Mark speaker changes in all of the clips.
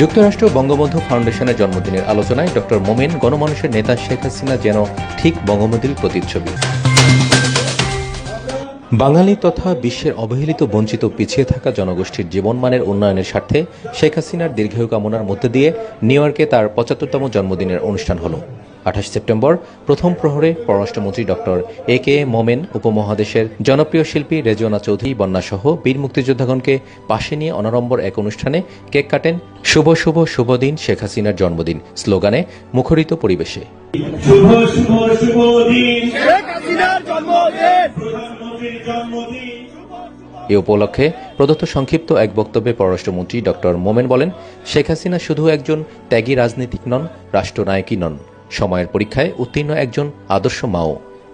Speaker 1: যুক্তরাষ্ট্র বঙ্গবন্ধু ফাউন্ডেশনের জন্মদিনের আলোচনায় ডক্টর মোমেন গণমানুষের নেতা শেখ হাসিনা যেন ঠিক বঙ্গবন্ধুর প্রতিচ্ছবি। বাঙালি তথা বিশ্বের অবহেলিত বঞ্চিত পিছিয়ে থাকা জনগোষ্ঠীর জীবনমানের উন্নয়নের স্বার্থে শেখ হাসিনার দীর্ঘায়ু কামনার মধ্যে দিয়ে নিউ ইয়র্কে তার ৭৫তম জন্মদিনের অনুষ্ঠান হল। ২৮ সেপ্টেম্বর প্রথম প্রহরে পররাষ্ট্রমন্ত্রী ডক্টর এ মোমেন উপমহাদেশের জনপ্রিয় শিল্পী রেজওয়ানা চৌধুরী বন্যাসহ বীর মুক্তিযোদ্ধাগণকে পাশে নিয়ে অনাড়ম্বর এক অনুষ্ঠানে কেক কাটেন শুভ শুভ শুভ দিন শেখ হাসিনার জন্মদিন স্লোগানে মুখরিত পরিবেশে।
Speaker 2: শুভ শুভ শুভ দিন শেখ হাসিনার জন্মদিন, প্রধানমন্ত্রীর জন্মদিন।
Speaker 1: এ উপলক্ষে প্রদত্ত সংক্ষিপ্ত এক বক্তব্যে পররাষ্ট্রমন্ত্রী ডক্টর মোমেন বলেন, শেখ হাসিনা শুধু একজন ত্যাগী রাজনীতিক নন, রাষ্ট্রনায়কই নন, সময়ের পরীক্ষায় উত্তীর্ণ একজন আদর্শ মাও।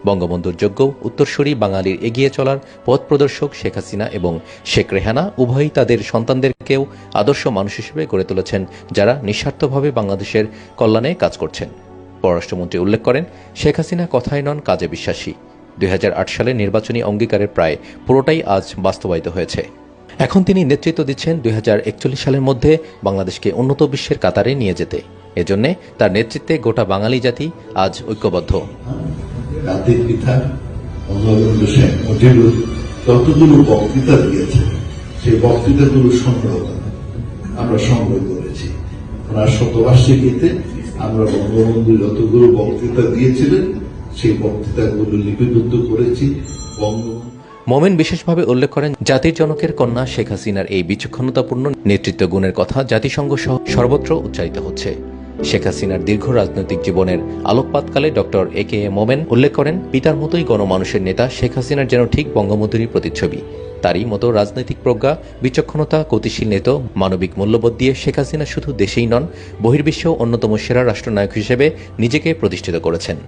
Speaker 1: বঙ্গবন্ধুর যোগ্য উত্তরসূরি বাঙালির এগিয়ে চলার পথ প্রদর্শক শেখ হাসিনা এবং শেখ রেহানা উভয়ই তাদের সন্তানদেরকেও আদর্শ মানুষ হিসেবে গড়ে তুলেছেন, যারা নিঃস্বার্থভাবে বাংলাদেশের কল্যাণে কাজ করছেন। পররাষ্ট্রমন্ত্রী উল্লেখ করেন, শেখ হাসিনা কথায় নন, কাজে বিশ্বাসী। ২০০৮ সালে নির্বাচনী অঙ্গীকারের প্রায় পুরোটাই আজ বাস্তবায়িত হয়েছে। এখন তিনি নেতৃত্ব দিচ্ছেন ২০৪১ সালের মধ্যে বাংলাদেশকে উন্নত বিশ্বের কাতারে নিয়ে যেতে। এজন্য তার নেতৃত্বে গোটা বাঙালি জাতি আজ ঐক্যবদ্ধ।
Speaker 3: জাতির পিতা বঙ্গবন্ধু শেখ মুজিবুর যতগুলো বক্তৃতা দিয়েছেন, সেই বক্তৃতাগুলো আমরা সংগ্রহ করেছি। ওনার শতবার্ষিকীতে আমরা বঙ্গবন্ধু যতগুলো বক্তৃতা দিয়েছিলেন সেই বক্তৃতাগুলো লিপিবদ্ধ করেছি।
Speaker 1: মোমেন বিশেষভাবে উল্লেখ করেন, জাতির জনকের কন্যা শেখ হাসিনার এই বিচক্ষণতাপূর্ণ নেতৃত্ব গুণের কথা জাতিসংঘ সহ সর্বত্র উচ্চারিত হচ্ছে। শেখ হাসিনার দীর্ঘ রাজনৈতিক জীবনের আলোকপাতকালে ডক্টর এ মোমেন উল্লেখ করেন, পিতার মতোই গণমানুষের নেতা শেখ হাসিনার যেন ঠিক বঙ্গবন্ধুরই প্রতিচ্ছবি। তারই মতো রাজনৈতিক প্রজ্ঞা, বিচক্ষণতা, গতিশীল নেতা, মানবিক মূল্যবোধ দিয়ে শেখ হাসিনা শুধু দেশেই নন, বহির্বিশ্বেও অন্যতম সেরা রাষ্ট্রনায়ক হিসেবে নিজেকে প্রতিষ্ঠিত করেছেন।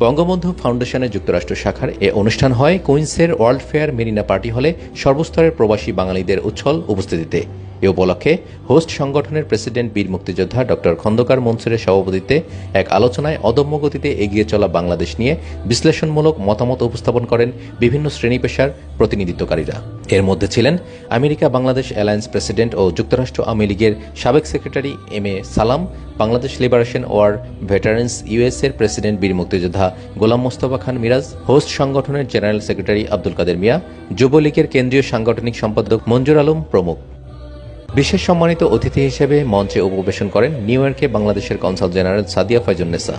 Speaker 1: বঙ্গবন্ধু ফাউন্ডেশনের যুক্তরাষ্ট্র শাখার এ অনুষ্ঠান হয় কুইন্সের ওয়ার্ল্ড ফেয়ার মেরিনা পার্টি হলে সর্বস্তরের প্রবাসী বাঙালিদের উচ্ছল উপস্থিতিতে। এ উপলক্ষে হোস্ট সংগঠনের প্রেসিডেন্ট বীর মুক্তিযোদ্ধা ডক্টর খন্দকার মনসুরের সভাপতিত্বে এক আলোচনায় অদম্য গতিতে এগিয়ে চলা বাংলাদেশ নিয়ে বিশ্লেষণমূলক মতামত উপস্থাপন করেন বিভিন্ন শ্রেণী পেশার প্রতিনিধিত্বকারীরা। এর মধ্যে ছিলেন আমেরিকা বাংলাদেশ অ্যালায়েন্স প্রেসিডেন্ট ও যুক্তরাষ্ট্র আওয়ামী লীগের সাবেক secretary M A Salam, Bangladesh liberation war veterans US এর প্রেসিডেন্ট বীর মুক্তিযোদ্ধা গোলাম মোস্তফা খান মিরাজ, হোস্ট সংগঠনের জেনারেল সেক্রেটারি আব্দুল কাদের মিয়া, যুবলীগের কেন্দ্রীয় সাংগঠনিক সম্পাদক মঞ্জুর আলম প্রমুখ। বিশেষ সম্মানিত অতিথি হিসেবে মঞ্চে উপবেশন করেন নিউ ইয়র্কে বাংলাদেশের কনসাল জেনারেল সাদিয়া ফয়জুন্নেসা,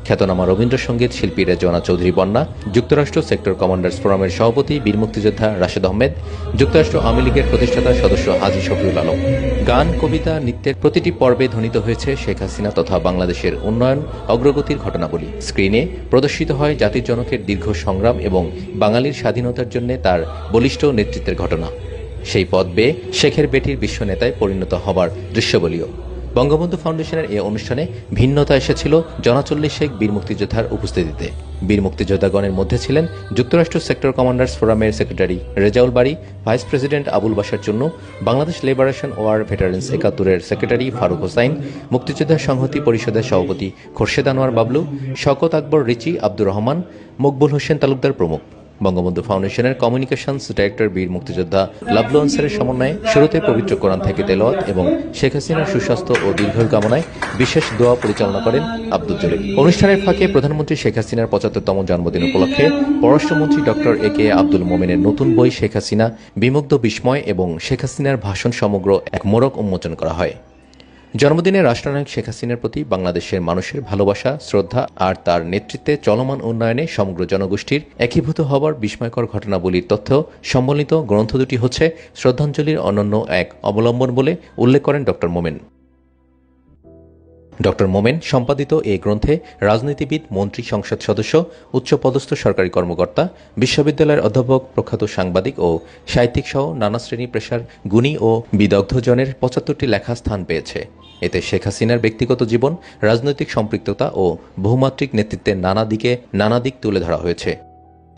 Speaker 1: খ্যাতনামা রবীন্দ্রসঙ্গীত শিল্পী রেজওয়ানা চৌধুরী বন্যা, যুক্তরাষ্ট্র সেক্টর কমান্ডার্স ফোরামের সভাপতি বীর মুক্তিযোদ্ধা রাশেদ আহমেদ, যুক্তরাষ্ট্র আওয়ামী লীগের প্রতিষ্ঠাতা সদস্য হাজী শফিউল আলম। গান, কবিতা, নৃত্যের প্রতিটি পর্বে ধ্বনিত হয়েছে শেখ হাসিনা তথা বাংলাদেশের উন্নয়ন অগ্রগতির ঘটনাবলী। স্ক্রিনে প্রদর্শিত হয় জাতির জনকের দীর্ঘ সংগ্রাম এবং বাঙালির স্বাধীনতার জন্য তার বলিষ্ঠ নেতৃত্বের ঘটনা। সেই পথ বেয়ে শেখের বেটির বিশ্ব নেতায় পরিণত হবার দৃশ্যবলীও। বঙ্গবন্ধু ফাউন্ডেশনের এ অনুষ্ঠানে ভিন্নতা এসেছিল জনাচল্লিশ শেখ বীর মুক্তিযোদ্ধার উপস্থিতিতে। বীর মুক্তিযোদ্ধাগণের মধ্যে ছিলেন যুক্তরাষ্ট্র সেক্টর কমান্ডার্স ফোরামের secretary Rezaul Bari, vice president Abul Bashar Chunnu, Bangladesh liberation war veterans ৭১-এর সেক্রেটারি ফারুক হোসাইন, মুক্তিযোদ্ধা সংহতি পরিষদের সভাপতি খোরশেদ আনোয়ার বাবলু, শওকত আকবর রিচি, আব্দুর রহমান, মকবুল হোসেন তালুকদার প্রমুখ। বঙ্গবন্ধু ফাউন্ডেশনের কমিউনিকেশনস ডাইরেক্টর বীর মুক্তিযোদ্ধা লাবলু আনসারের সমন্বয়ে শুরুতে পবিত্র কোরআন থেকে তেলাওয়াত এবং শেখ হাসিনার সুস্বাস্থ্য ও দীর্ঘায়ু কামনায় বিশেষ দোয়া পরিচালনা করেন আব্দুল জলিল। অনুষ্ঠানের ফাঁকে প্রধানমন্ত্রী শেখ হাসিনার ৭৫তম জন্মদিন উপলক্ষে পররাষ্ট্রমন্ত্রী ডক্টর এ আব্দুল মোমেনের নতুন বই শেখ হাসিনা বিমুগ্ধ বিস্ময় এবং শেখ হাসিনার ভাষণ সমগ্র এক মোড়ক উন্মোচন করা হয়। জন্মদিনে রাষ্ট্রনায়ক শেখ হাসিনার প্রতি বাংলাদেশের মানুষের ভালোবাসা, শ্রদ্ধা আর তার নেতৃত্বে চলমান উন্নয়নে সমগ্র জনগোষ্ঠীর একীভূত হবার বিস্ময়কর ঘটনাবলীর তথ্য সম্বলিত গ্রন্থ দুটি হচ্ছে শ্রদ্ধাঞ্জলির অনন্য এক অবলম্বন বলে উল্লেখ করেন ডক্টর মোমেন। ডক্টর মোমেন সম্পাদিত এই গ্রন্থে রাজনীতিবিদ, মন্ত্রী, সংসদ সদস্য, উচ্চপদস্থ সরকারি কর্মকর্তা, বিশ্ববিদ্যালয়ের অধ্যাপক, প্রখ্যাত সাংবাদিক ও সাহিত্যিক সহ নানা শ্রেণী পেশার গুণী ও বিদগ্ধজনের ৭৫টি লেখা স্থান পেয়েছে। এতে শেখ হাসিনার ব্যক্তিগত জীবন, রাজনৈতিক সম্পৃক্ততা ও বহুমাত্রিক নেতৃত্বের নানা দিক তুলে ধরা হয়েছে।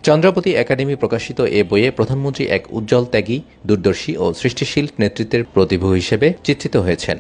Speaker 1: চন্দ্রাবতী একাডেমি প্রকাশিত এ বইয়ে প্রধানমন্ত্রী এক উজ্জ্বল, ত্যাগী, দূরদর্শী ও সৃষ্টিশীল নেতৃত্বের প্রতিভূ হিসেবে চিত্রিত হয়েছেন।